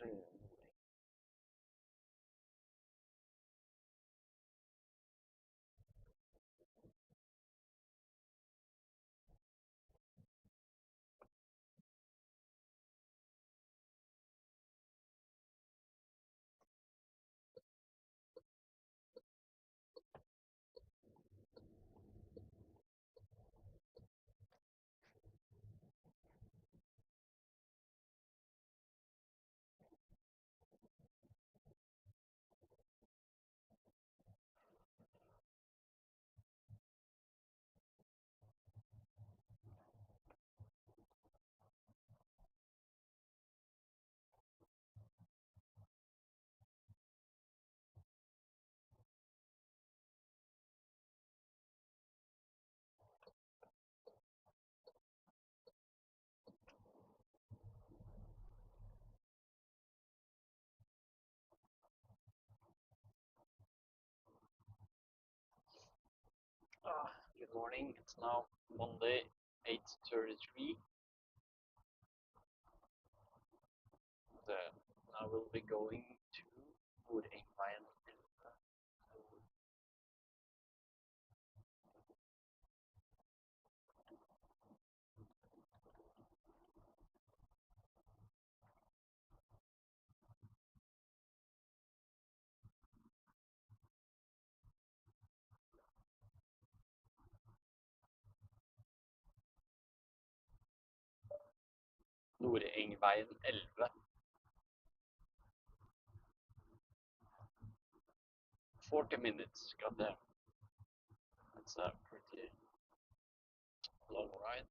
Good morning. It's now Monday, 8:33. I will be going to Nordengveien. Nordengveien 11. 40 minutes, goddamn. That's a pretty long ride.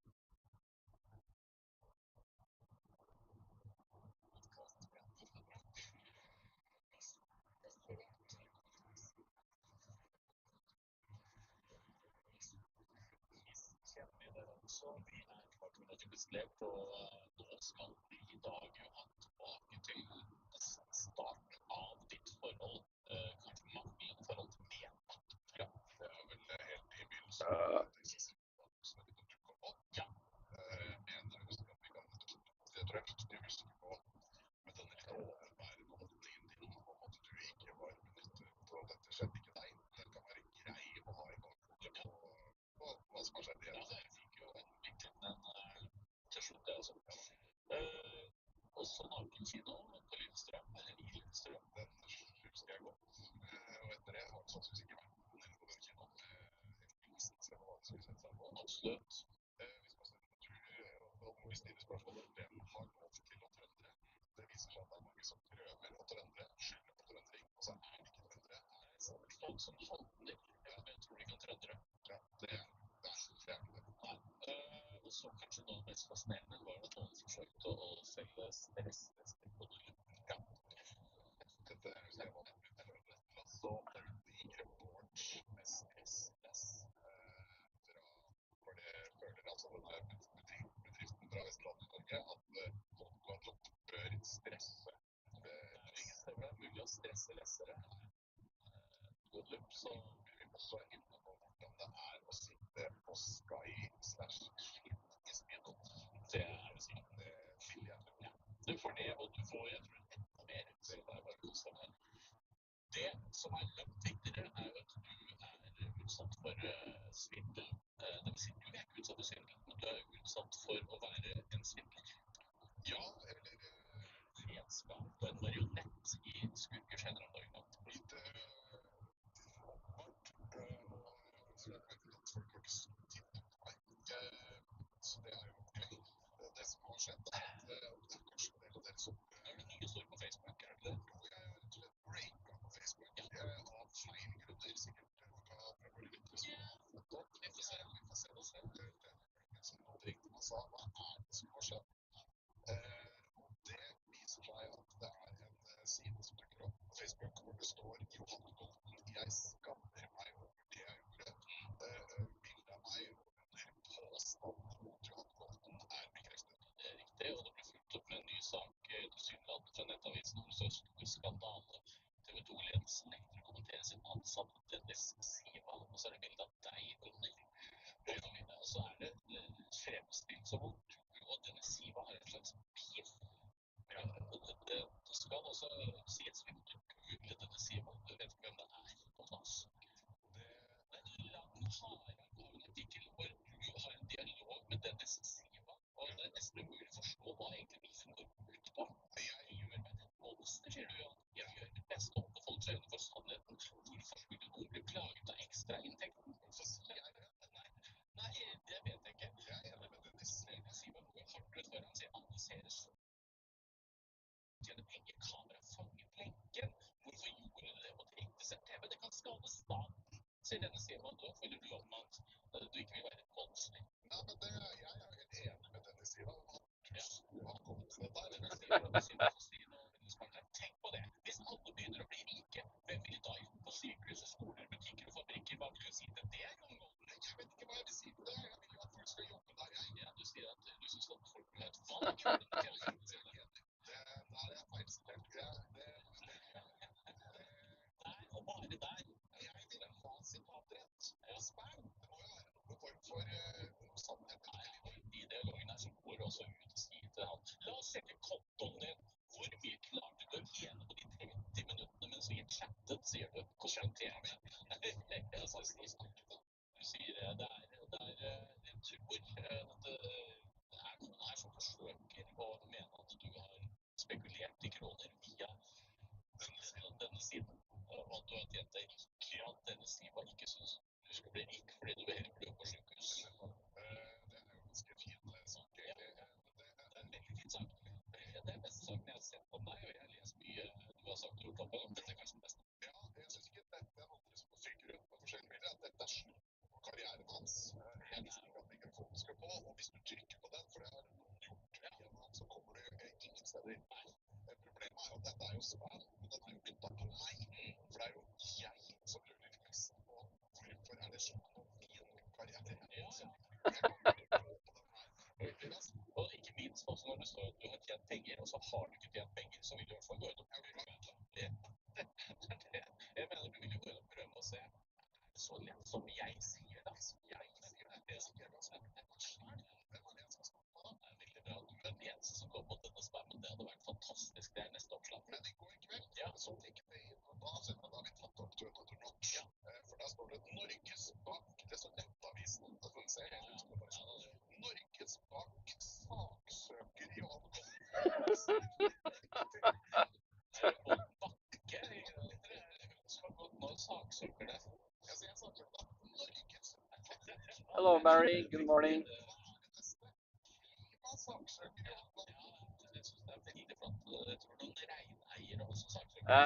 Hello, Barry. Good morning.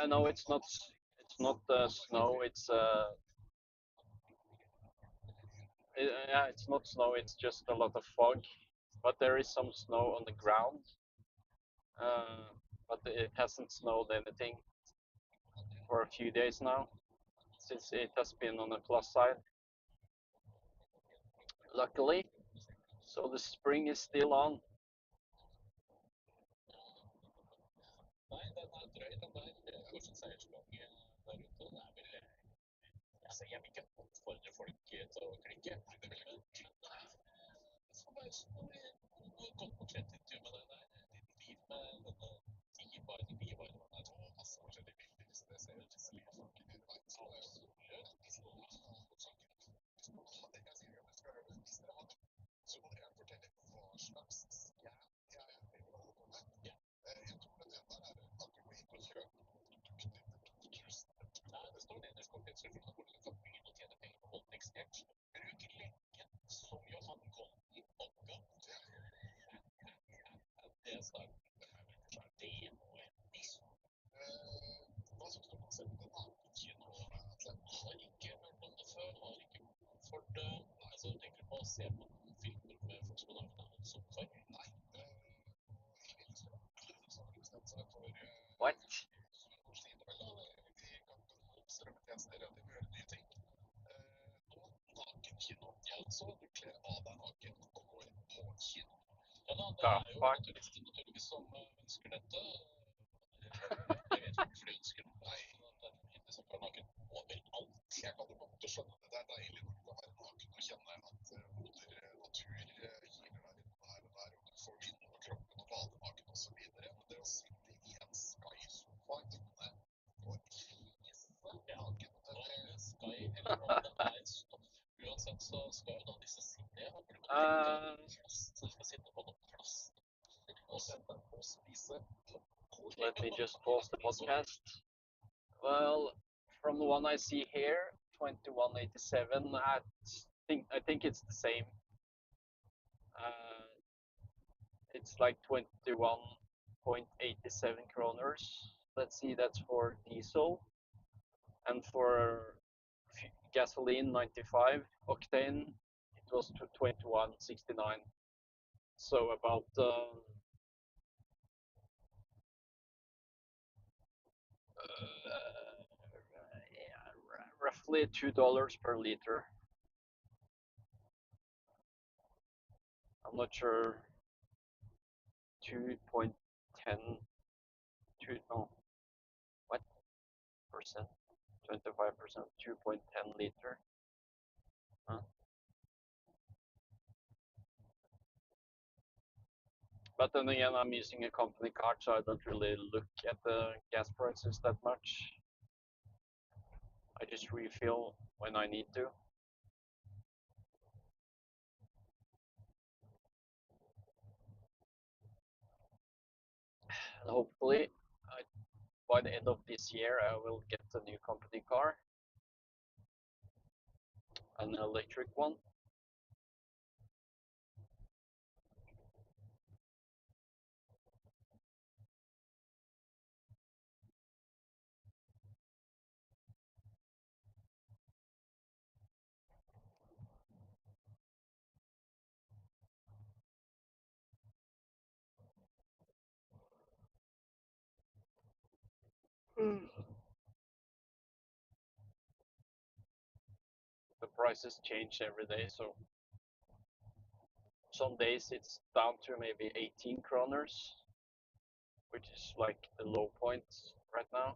No, it's not. It's not snow. Yeah, it's not snow. It's just a lot of fog. But there is some snow on the ground. But it hasn't snowed anything for a few days now, since it has been on the plus side. Luckily, so the spring is still on. What? The fuck? Uh, Let me just pause the podcast. Well, from the one I see here, 2187. I think it's the same. Uh, it's like 21.87 kroners. Let's see, that's for diesel, and for gasoline 95 octane, it was 21.69. So about roughly $2 per liter. I'm not sure. 2.10, no, what percent? 25%, 2.10 liter. Huh? But then again, I'm using a company card, so I don't really look at the gas prices that much. I just refill when I need to. And hopefully, by the end of this year, I will get a new company car, an electric one. The prices change every day, so some days it's down to maybe 18 kroners, which is like the low point right now.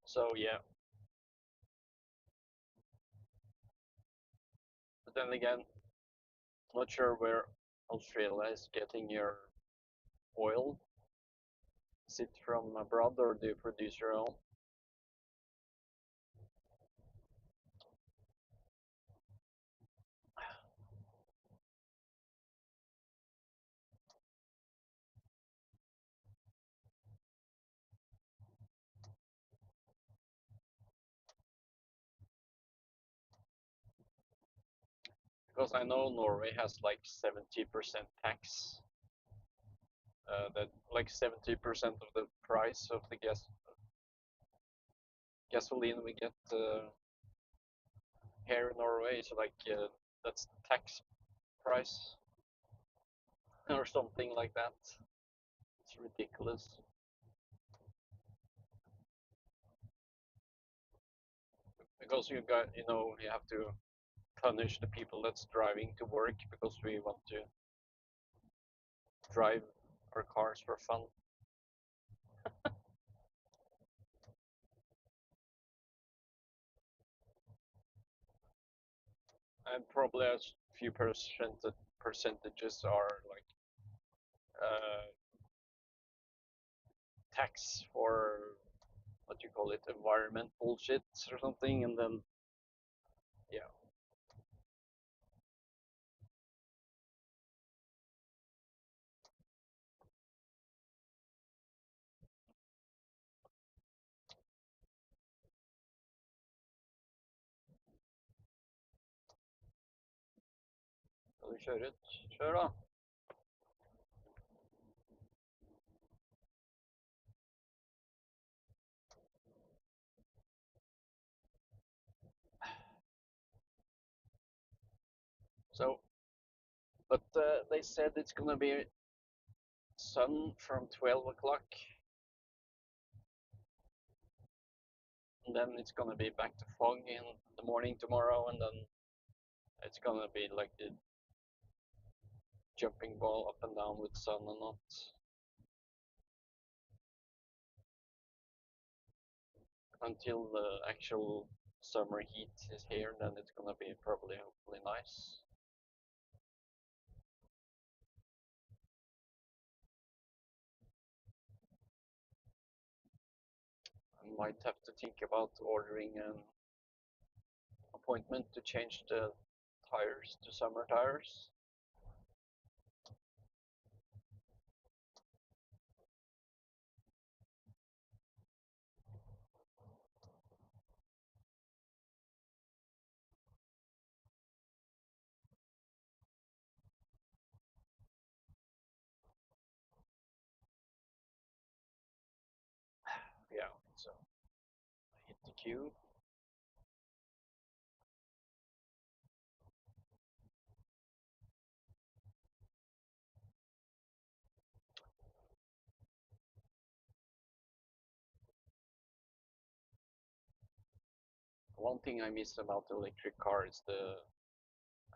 So yeah, but then again, not sure where Australia is getting your oil. Is it from abroad or do you produce your own? Because I know Norway has like 70% tax. That like 70% of the price of the gasoline we get here in Norway is like that's the tax price or something like that. It's ridiculous. Because you have to punish the people that's driving to work because we want to drive our cars for fun. And probably a few percentages are like uh, tax for what you call it, environment bullshit or something, and then yeah, skal du kjøre ut? Kjør da. So, but they said it's gonna be sun from 12 o'clock, and then it's gonna be back to fog in the morning tomorrow, and then it's gonna be like the jumping ball up and down with sun and not. Until the actual summer heat is here, then it's gonna be probably hopefully nice. might have to think about ordering an appointment to change the tires to summer tires. Yeah, so I hit the queue. One thing I miss about the electric car is the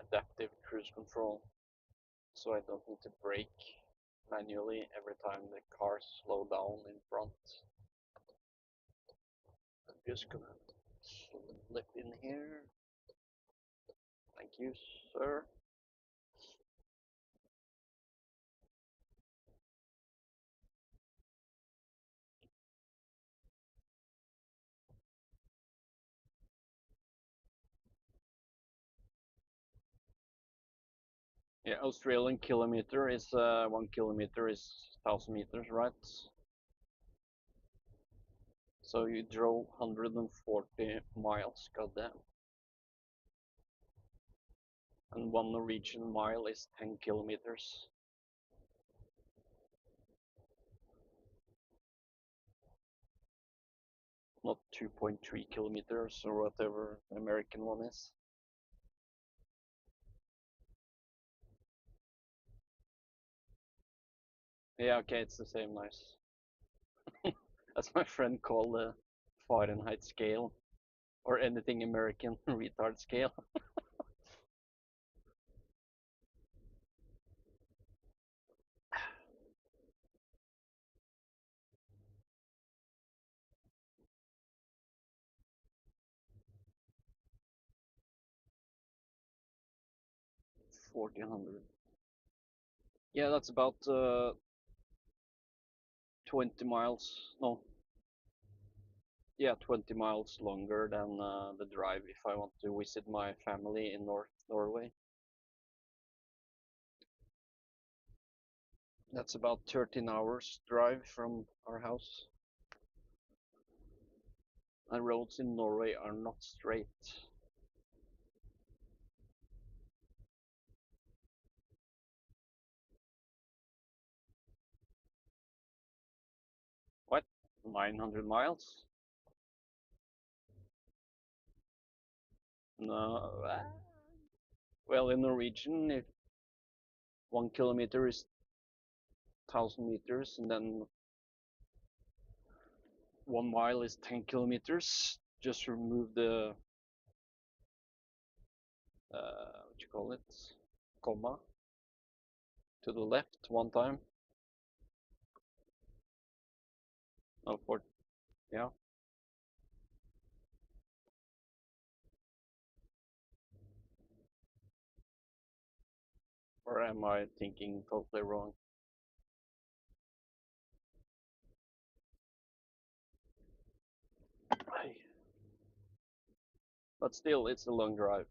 adaptive cruise control, so I don't need to brake manually every time the car slows down in front. I'm just gonna slip in here. Thank you, sir. Yeah, Australian kilometer is 1 kilometer is 1,000 meters, right? So you drove 140 miles, goddamn. And 1 Norwegian mile is 10 kilometers. Not 2.3 kilometers or whatever the American one is. Yeah, okay, it's the same, nice. That's my friend called the Fahrenheit scale, or anything American retard scale. 1400. Yeah, that's about 20 miles. No, yeah, 20 miles longer than the drive if I want to visit my family in North Norway. That's about 13 hours drive from our house. And roads in Norway are not straight. What? 900 miles? No. Well, in Norwegian, if 1 kilometer is 1,000 meters, and then 1 mile is 10 kilometers, just remove the what you call it, comma to the left one time. Oh, for yeah. Or am I thinking totally wrong? But still, it's a long drive.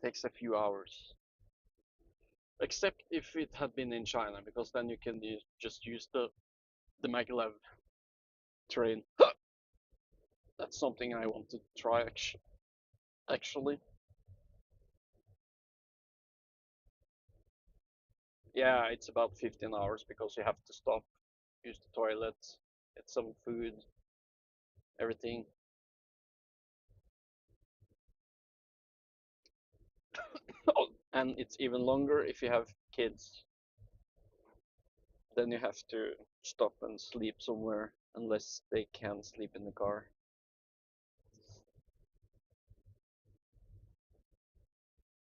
Takes a few hours. Except if it had been in China, because then you can just use the maglev train. That's something I want to try actually. Yeah, it's about 15 hours because you have to stop, use the toilet, get some food, everything. Oh, and it's even longer if you have kids. Then you have to stop and sleep somewhere unless they can sleep in the car.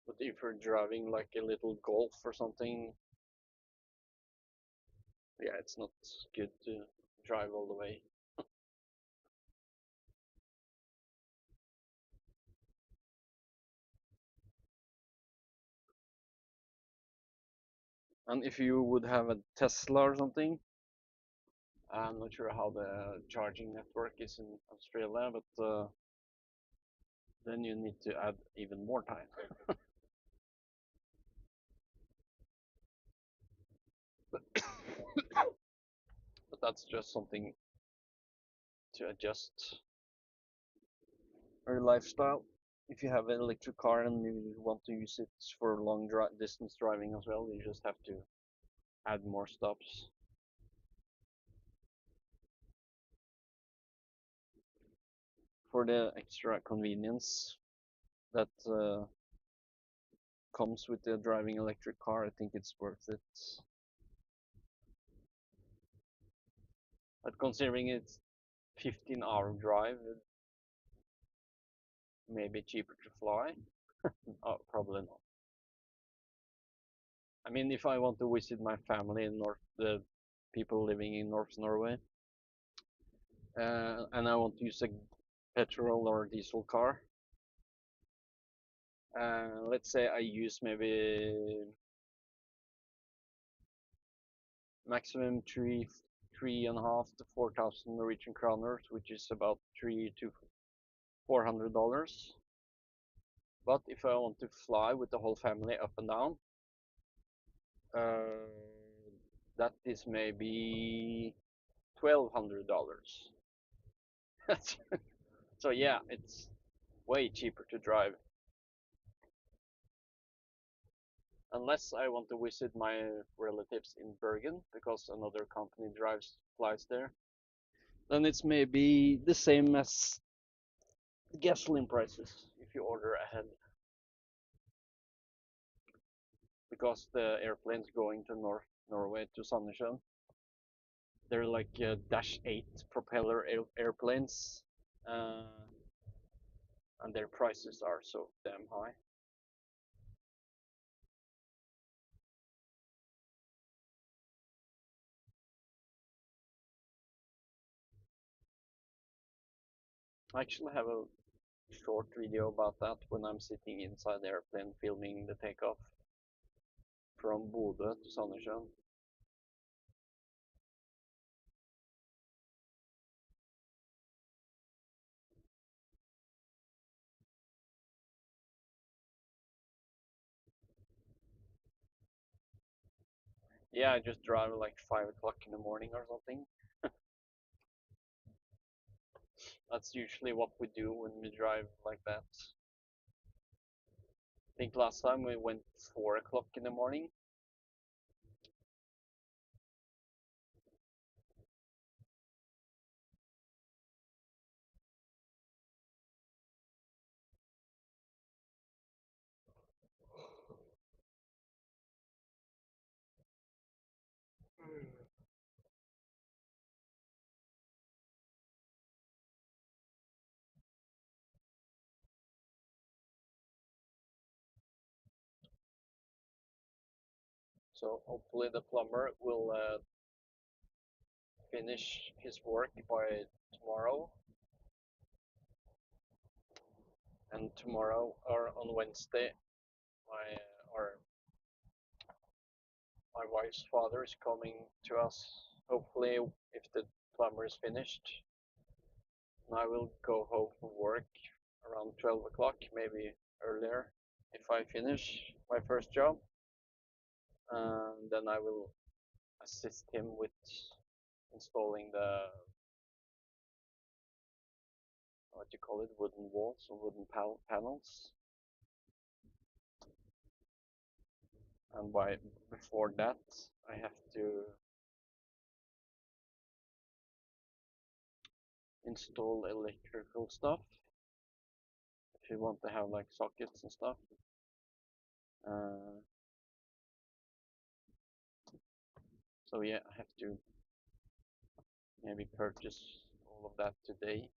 But if you're driving like a little Golf or something, yeah, it's not good to drive all the way. And if you would have a Tesla or something, I'm not sure how the charging network is in Australia, but then you need to add even more time. But that's just something to adjust your lifestyle. If you have an electric car and you want to use it for long distance driving as well, you just have to add more stops. For the extra convenience that comes with the driving electric car, I think it's worth it. But considering it's 15-hour drive, it may be cheaper to fly. Oh, probably not. I mean, if I want to visit my family in the people living in North Norway, and I want to use a petrol or diesel car, let's say I use maybe maximum three and a half to 4,000 Norwegian kroners, which is about $300 to $400. But if I want to fly with the whole family up and down, uh, that is maybe $1,200. So yeah, it's way cheaper to drive. Unless I want to visit my relatives in Bergen because another company flies there, then it's maybe the same as gasoline prices if you order ahead. Because the airplanes going to North Norway to Sandnessjøen, they're like Dash 8 propeller airplanes, uh, and their prices are so damn high. I actually have a short video about that when I'm sitting inside the airplane filming the takeoff from Bodø to Sandnessjøen. Yeah, I just drive like 5 o'clock in the morning or something. That's usually what we do when we drive like that. I think last time we went 4 o'clock in the morning. So hopefully the plumber will finish his work by tomorrow. And tomorrow or on Wednesday, my or my wife's father is coming to us. Hopefully, if the plumber is finished, and I will go home from work around 12 o'clock, maybe earlier, if I finish my first job. Then I will assist him with installing the what you call it, wooden walls or wooden panels. And before that, I have to install electrical stuff if you want to have like sockets and stuff. Uh, so yeah, I have to maybe purchase all of that today.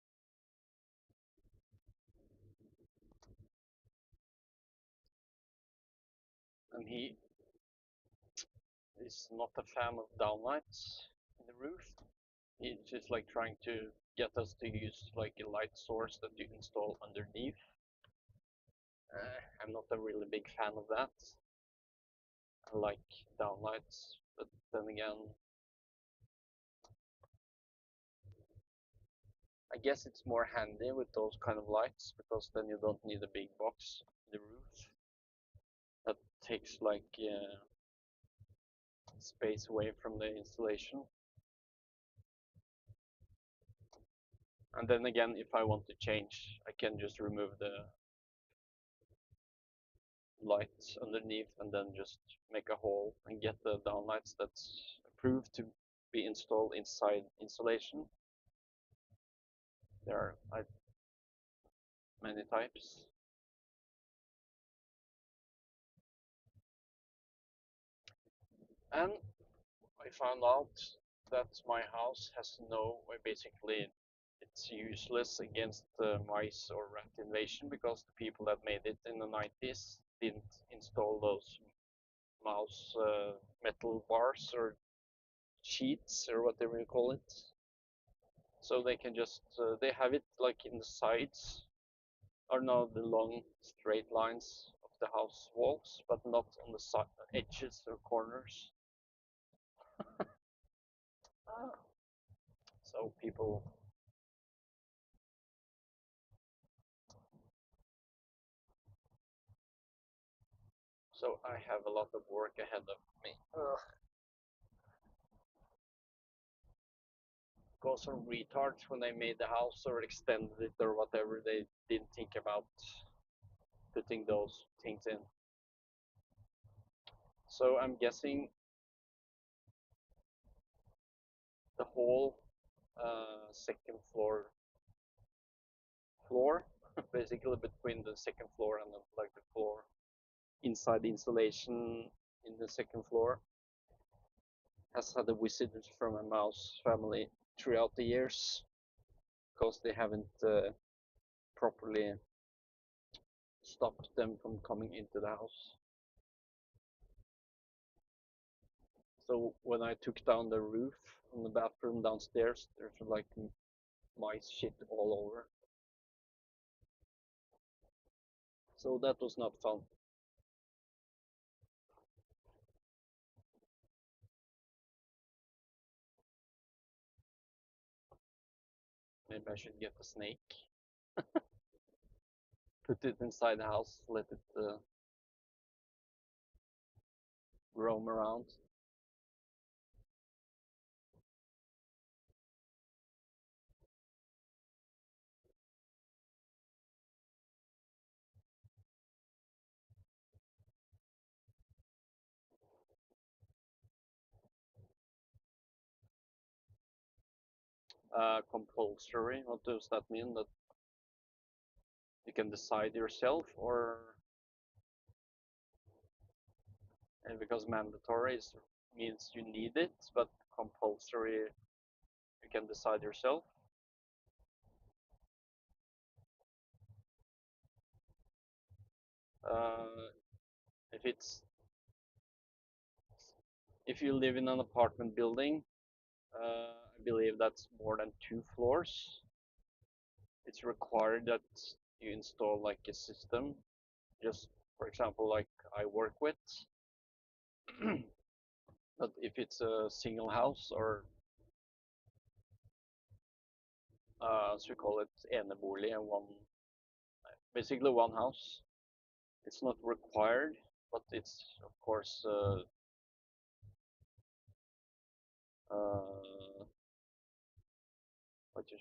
And he is not a fan of downlights in the roof. He's just like trying to get us to use like a light source that you install underneath. I'm not a really big fan of that. I like downlights, but then again, I guess it's more handy with those kind of lights because then you don't need a big box in the roof that takes like space away from the installation. And then again, if I want to change, I can just remove the lights underneath and then just make a hole and get the downlights that's approved to be installed inside insulation. There are many types. And I found out that my house has no, basically it's useless against mice or rat invasion because the people that made it in the 90s didn't install those mouse metal bars or sheets or whatever you call it. So they can just, they have it like in the sides or no, the long straight lines of the house walls, but not on the edges or corners. So people, so I have a lot of work ahead of me. Because some retards when they made the house or extended it or whatever, they didn't think about putting those things in. So I'm guessing the whole second floor, basically between the second floor and like the floor inside the insulation in the second floor, has had a visit from a mouse family throughout the years because they haven't properly stopped them from coming into the house. So when I took down the roof on the bathroom downstairs, there's like mice shit all over. So that was not fun. Maybe I should get a snake, put it inside the house, let it roam around. Compulsory, what does that mean? That you can decide yourself, or and because mandatory means you need it, but compulsory you can decide yourself. Uh, if it's if you live in an apartment building, I believe that's more than 2 floors. It's required that you install like a system. Just for example, like I work with. But if it's a single house or as we call it, enebolig and basically one house, it's not required, but it's of course but you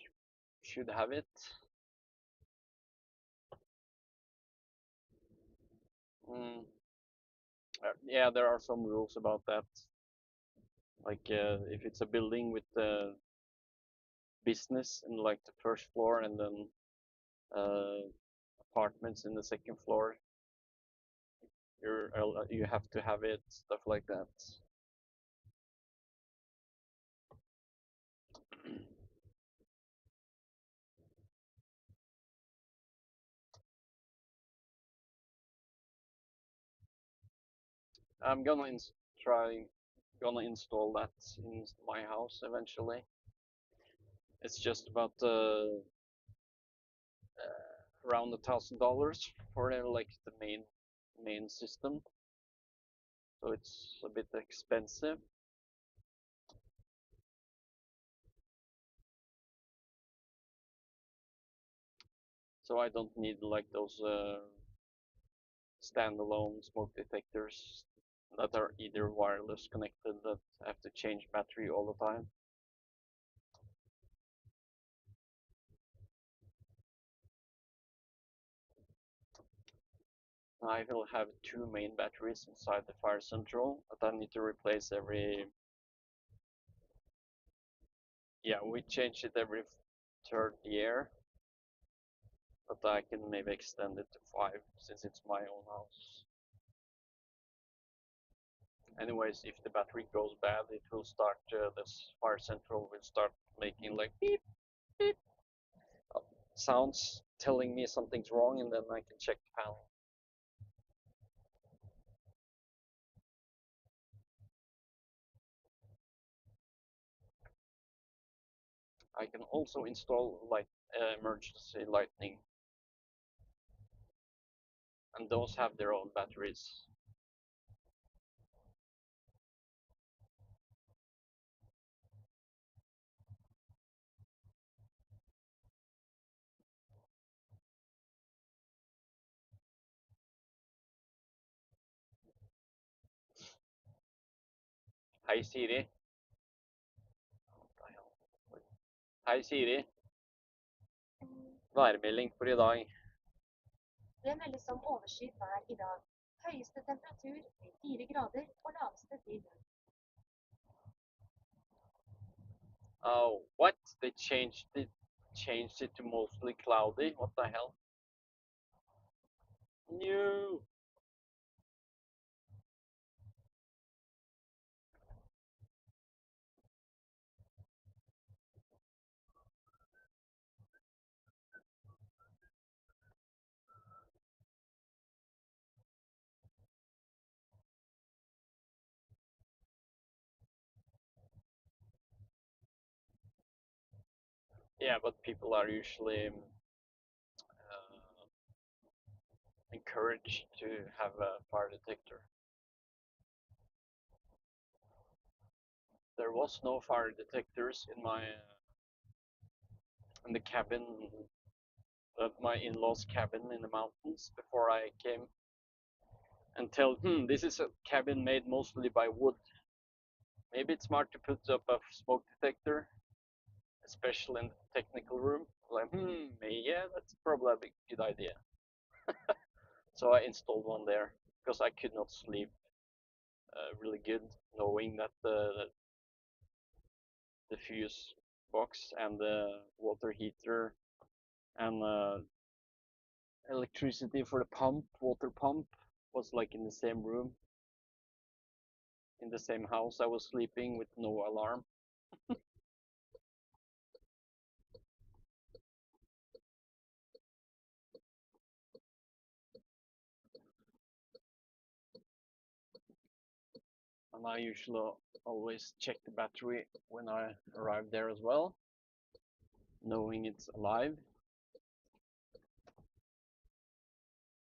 should have it. Mm, yeah, there are some rules about that. Like if it's a building with business in like the first floor and then uh, apartments in the second floor, you have to have it, stuff like that. I'm try gonna install that in my house eventually. It's just about around $1,000 for like the main system. so it's a bit expensive. So I don't need like those standalone smoke detectors that are either wireless connected that have to change battery all the time. I will have two main batteries inside the fire central that I need to replace every, yeah, we change it every third year, but I can maybe extend it to 5 since it's my own house. Anyways, if the battery goes bad, it will start, this fire central will start making like beep, beep sounds telling me something's wrong, and then I can check the panel. I can also install emergency lighting, and those have their own batteries. Hei, Siri. Hei, Siri. Værmelding for i dag. Det meldes om overskyet vær i dag. Høyeste temperatur blir 4 grader og laveste blir 0. Oh, what? They changed it to mostly cloudy. What the hell? No. Yeah, but people are usually encouraged to have a fire detector. There was no fire detectors in the cabin, my in-laws' cabin in the mountains before I came and tell, this is a cabin made mostly by wood. Maybe it's smart to put up a smoke detector, especially in the technical room. Like, yeah, that's probably a good idea. So I installed one there because I could not sleep really good knowing that the fuse box and the water heater and electricity for the pump, water pump, was like in the same room, in the same house I was sleeping with no alarm. And I usually always check the battery when I arrive there as well, knowing it's alive.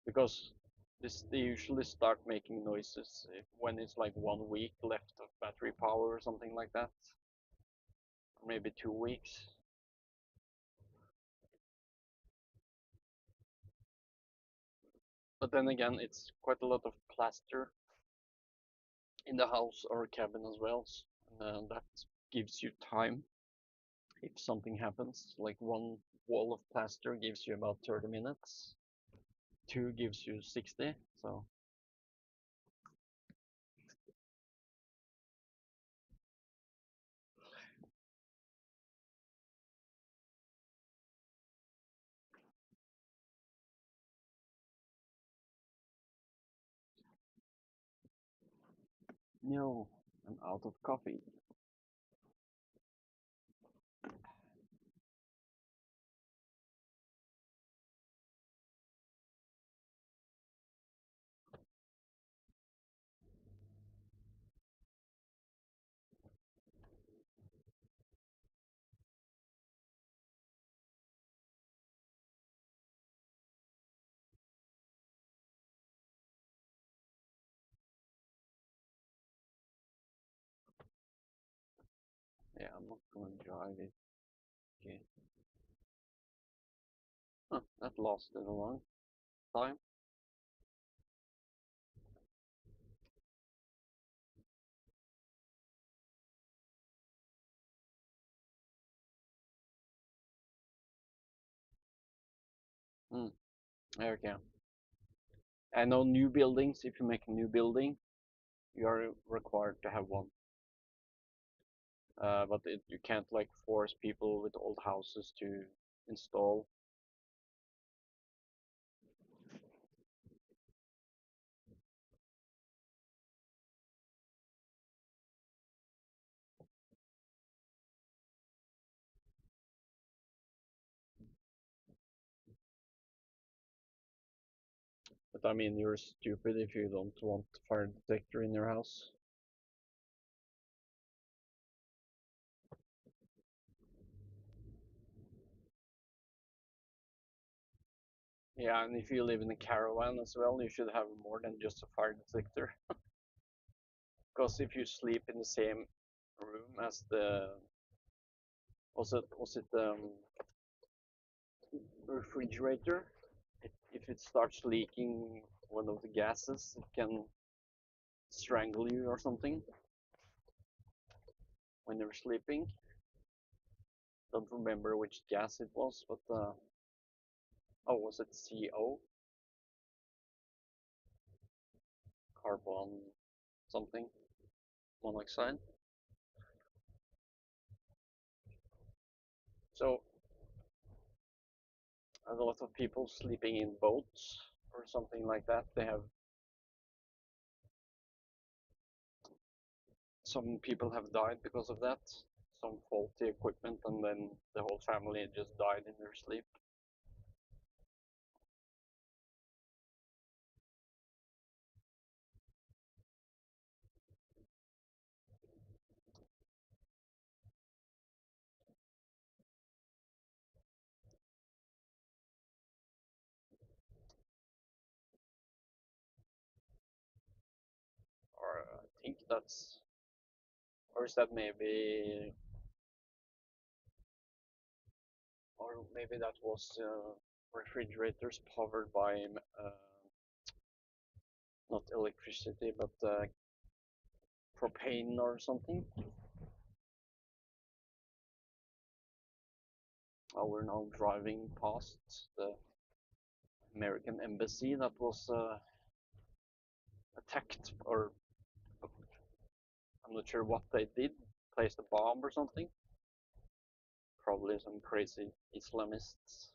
Because they usually start making noises when it's like 1 week left of battery power or something like that, or maybe 2 weeks. But then again, it's quite a lot of plaster in the house or cabin as well, and that gives you time if something happens. Like one wall of plaster gives you about 30 minutes, two gives you 60, so no, I'm out of coffee. Yeah, I'm not gonna drive it. Okay. Huh, that lasted a long time. Hmm. Okay. And on new buildings, if you make a new building, you are required to have one. But you can't like force people with old houses to install. But I mean, you're stupid if you don't want fire detector in your house. Yeah, and if you live in a caravan as well, you should have more than just a fire detector. Because if you sleep in the same room as the was it refrigerator? If it starts leaking one of the gases, it can strangle you or something when you're sleeping. Don't remember which gas it was, but oh, was it CO? Carbon something monoxide. So a lot of people sleeping in boats or something like that. They have some people have died because of that. Some faulty equipment, and then the whole family just died in their sleep. Or I think that's, or is that maybe, or maybe that was refrigerators powered by not electricity but propane or something. Oh, we're now driving past the American embassy that was attacked, or I'm not sure what they did, placed a bomb or something. Probably some crazy Islamists.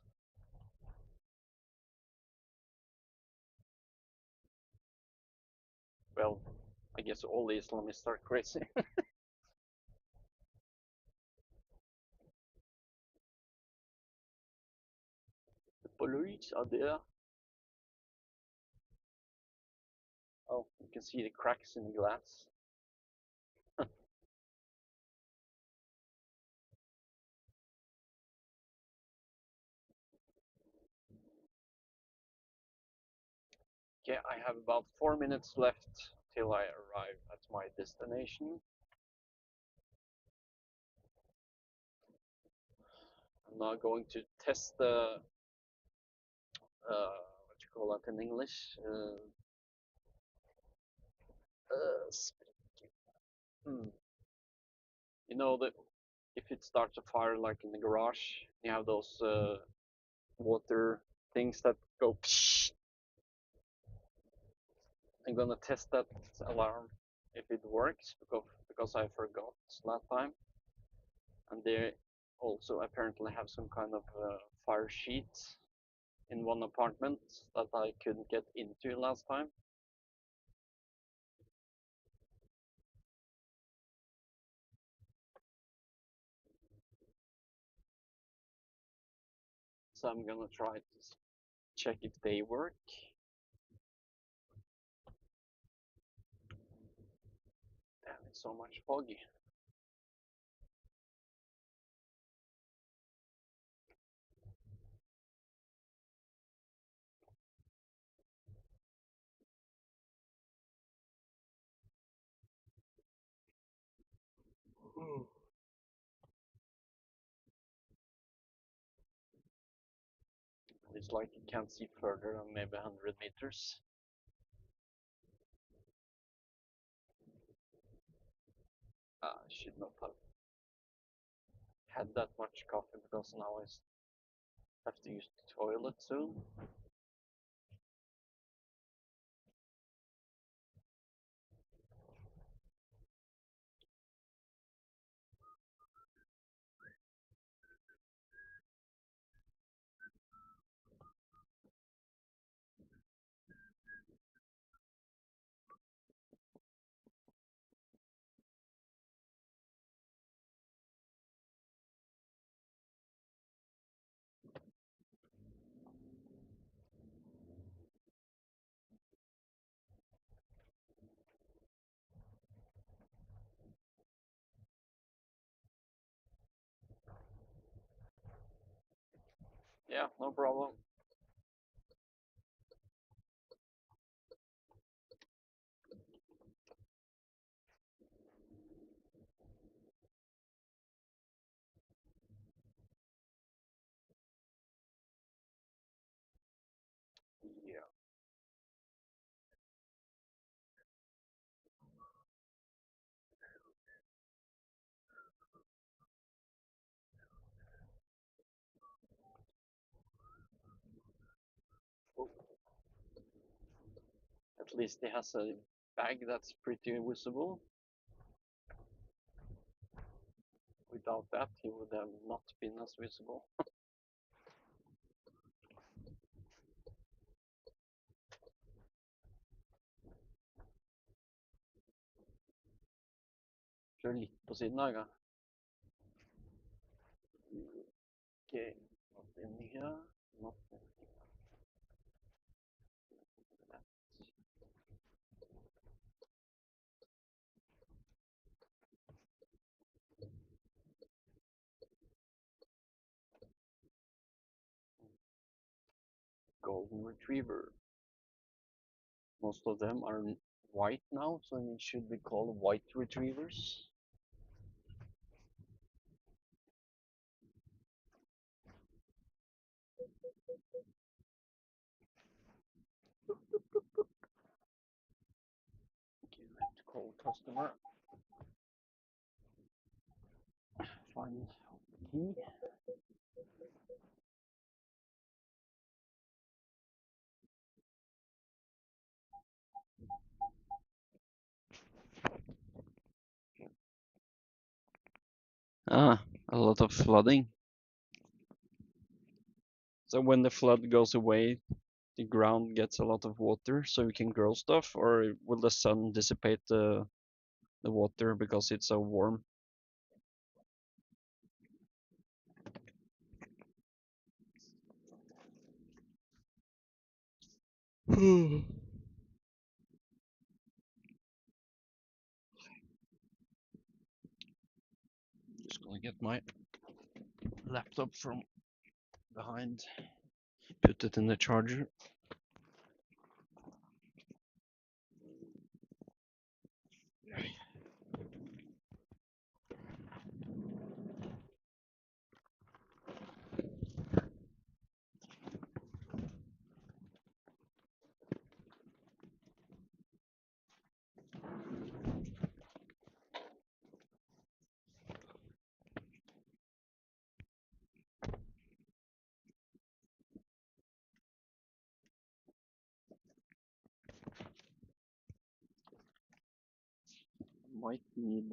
Well, I guess all the Islamists are crazy. The police are there. Oh, you can see the cracks in the glass. Okay, I have about 4 minutes left till I arrive at my destination. I'm now going to test the what you call that in English? Hmm. You know that if it starts a fire like in the garage, you have those water things that go. Psh. I'm gonna test that alarm if it works because I forgot last time, and they also apparently have some kind of fire sheet in one apartment that I couldn't get into last time. So I'm gonna try to check if they work. Damn, it's so much foggy. It's like you can't see further than maybe 100 meters. I should not have had that much coffee because now I have to use the toilet soon. Yeah, no problem. Yeah. At least he has a bag that's pretty visible. Without that, he would have not been as visible. Kjør litt på siden da, Aga. Okay, not in here, not in that. Golden Retriever. Most of them are white now, so it should be called white retrievers. Okay, let's call customer. Find key. Ah, a lot of flooding. So when the flood goes away, the ground gets a lot of water, so we can grow stuff, or will the sun dissipate the water because it's so warm? Just gonna get my laptop from behind, put it in the charger. Might need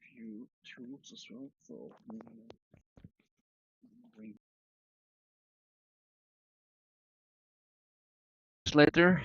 few tools as well for later.